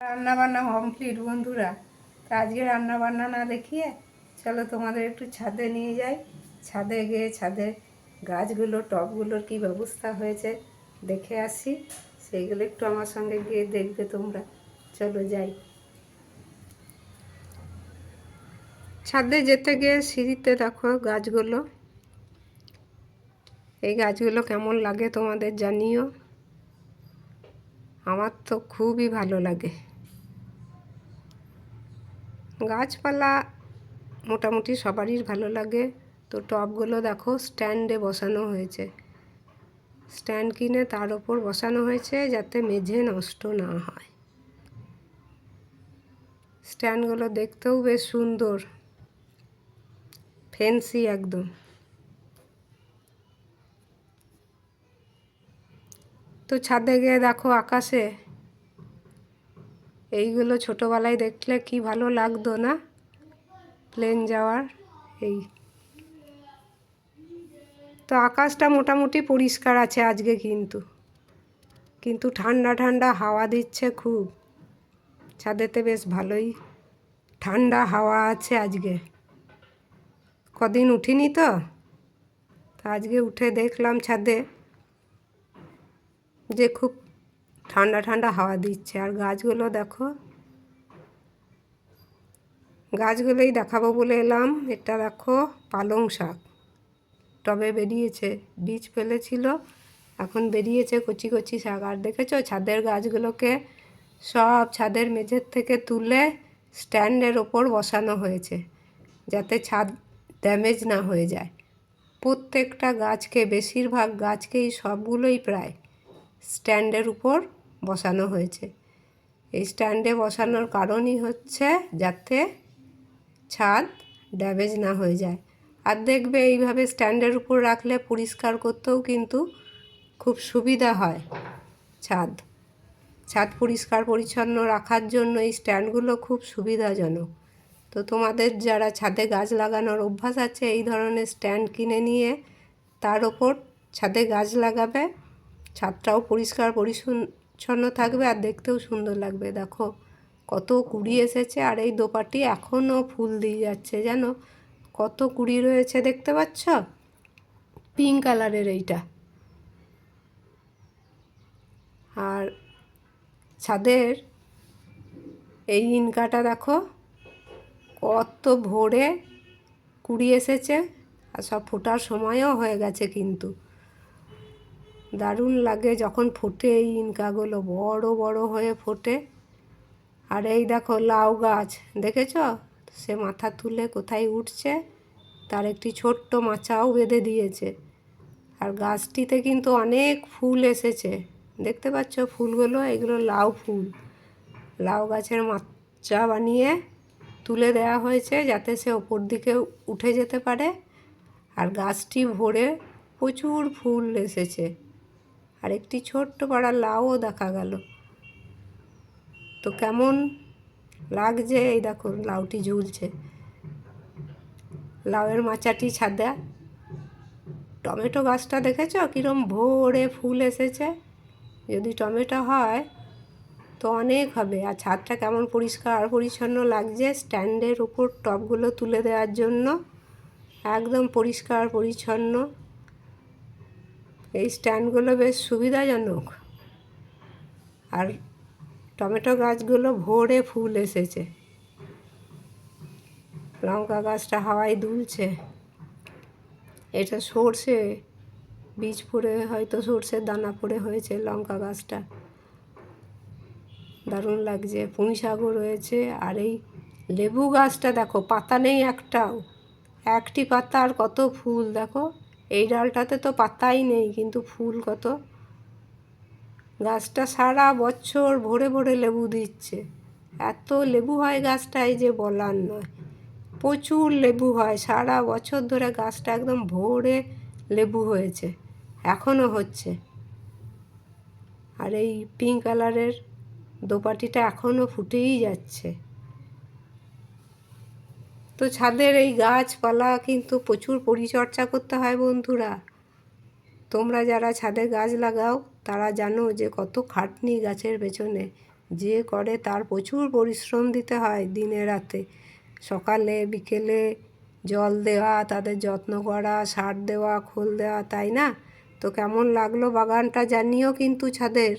রান্না বান্না কমপ্লিট বন্ধুরা। তো আজকে রান্না বান্না না দেখিয়ে চলো তোমাদের একটু ছাদে নিয়ে যাই। ছাদে গিয়ে ছাদের গাছগুলো টবগুলোর কী ব্যবস্থা হয়েছে দেখে আসি। সেইগুলো একটু আমার সঙ্গে গিয়ে দেখবে তোমরা। চলো যাই। ছাদে যেতে গিয়ে সিঁড়িতে দেখো গাছগুলো, এই গাছগুলো কেমন লাগে তোমাদের জানিও। আমার তো খুবই ভালো লাগে। গাছপালা মোটামুটি সবারই ভালো লাগে। তো টবগুলো দেখো স্ট্যান্ডে বসানো হয়েছে, স্ট্যান্ড কিনে তার ওপর বসানো হয়েছে যাতে মেঝে নষ্ট না হয়। স্ট্যান্ডগুলো দেখতেও বেশ সুন্দর, ফ্যান্সি একদম। তো ছাদে গিয়ে দেখো আকাশে এইগুলো ছোটোবেলায় দেখলে কি ভালো লাগতো না, প্লেন যাওয়ার। এই তো আকাশটা মোটামুটি পরিষ্কার আছে আজকে, কিন্তু ঠান্ডা ঠান্ডা হাওয়া দিচ্ছে খুব। ছাদেতে বেশ ভালোই ঠান্ডা হাওয়া আছে আজকে। কদিন উঠিনি তো আজকে উঠে দেখলাম ছাদে যে খুব ঠান্ডা ঠান্ডা হাওয়া দিচ্ছে। আর গাছগুলো দেখো, গাছগুলোই দেখাবো বলে এলাম। এটা দেখো পালং শাক, টবে বেরিয়েছে, বীজ ফেলেছিল, এখন বেরিয়েছে কচি কচি শাক। আর দেখেছো ছাদের গাছগুলোকে সব ছাদের মেঝের থেকে তুলে স্ট্যান্ডের ওপর বসানো হয়েছে যাতে ছাদ ড্যামেজ না হয়ে যায়। প্রত্যেকটা গাছকে, বেশিরভাগ গাছকেই, সবগুলোই প্রায় স্ট্যান্ডের উপর বসানো হয়েছে। এই স্ট্যান্ডে বসানোর কারণই হচ্ছে যাতে ছাদ ড্যামেজ না হয়ে যায়। আর দেখবে এইভাবে স্ট্যান্ডের উপর রাখলে পরিষ্কার করতেও কিন্তু খুব সুবিধা হয়। ছাদ পরিষ্কার পরিচ্ছন্ন রাখার জন্য এই স্ট্যান্ডগুলো খুব সুবিধাজনক। তো তোমাদের যারা ছাদে গাছ লাগানোর অভ্যাস আছে, এই ধরনের স্ট্যান্ড কিনে নিয়ে তার ওপর ছাদে গাছ লাগাবে। ছাদটাও পরিষ্কার পরিচ্ছন্ন থাকবে আর দেখতেও সুন্দর লাগবে। দেখো কত কুড়ি এসেছে, আর এই দোপাটি এখনও ফুল দিয়ে যাচ্ছে, জানো কত কুড়ি রয়েছে দেখতে পাচ্ছ? পিঙ্ক কালারের এইটা। আর ছাদের এই ইনকাটা দেখো কত ভোরে কুড়ি এসেছে, আর সব ফোটার সময়ও হয়ে গেছে। কিন্তু দারুণ লাগে যখন ফোটে এই ইনকাগুলো, বড় বড় হয়ে ফোটে। আর এই দেখো লাউ গাছ, দেখেছ সে মাথা তুলে কোথায় উঠছে, তার একটি ছোট্ট মাচাও বেঁধে দিয়েছে। আর গাছটিতে কিন্তু অনেক ফুল এসেছে, দেখতে পাচ্ছ ফুলগুলো, এগুলো লাউ ফুল। লাউ গাছের মাচা বানিয়ে তুলে দেওয়া হয়েছে যাতে সে ওপর দিকে উঠে যেতে পারে। আর গাছটি ভরে প্রচুর ফুল এসেছে, আর একটি ছোট্ট পাড়া লাউও দেখা গেল। তো কেমন লাগছে, এই দেখো লাউটি ঝুলছে, লাউয়ের মাচাটি ছাদে। টমেটো গাছটা দেখেছ কীরকম ভরে ফুল এসেছে? যদি টমেটো হয় তো অনেক হবে। আর ছাদটা কেমন পরিষ্কার পরিচ্ছন্ন লাগছে স্ট্যান্ডের উপর টবগুলো তুলে দেওয়ার জন্য, একদম পরিষ্কার পরিচ্ছন্ন। এই স্ট্যান্ডগুলো বেশ সুবিধাজনক। আর টমেটো গাছগুলো ভরে ফুল এসেছে। লঙ্কা গাছটা হাওয়ায় দুলছে। এটা সর্ষে বীজ পড়ে, হয়তো সর্ষের দানা পড়ে হয়েছে লঙ্কা গাছটা, দারুণ লাগছে। পুঁই শাকও রয়েছে। আর এই লেবু গাছটা দেখো পাতা নেই একটাও, একটি পাতা, আর কত ফুল দেখো। এই ডালটাতে তো পাতাই নেই কিন্তু ফুল কত। গাছটা সারা বছর ভরে ভরে লেবু দিচ্ছে, এত লেবু হয় গাছটায় যে বলার নয়। প্রচুর লেবু হয় সারা বছর ধরে, গাছটা একদম ভরে লেবু হয়েছে, এখনও হচ্ছে। আর এই পিঙ্ক কালারের দোপাটিটা এখনও ফুটেই যাচ্ছে। তো ছাদের এই গাছপালা কিন্তু প্রচুর পরিচর্যা করতে হয় বন্ধুরা। তোমরা যারা ছাদে গাছ লাগাও তারা জানো যে কত খাটনি গাছের পেছনে। যে করে তার প্রচুর পরিশ্রম দিতে হয় দিনে রাতে, সকালে বিকেলে জল দেওয়া, তাদের যত্ন করা, সার দেওয়া, খোল দেওয়া, তাই না? তো কেমন লাগলো বাগানটা জানিও কিন্তু ছাদের।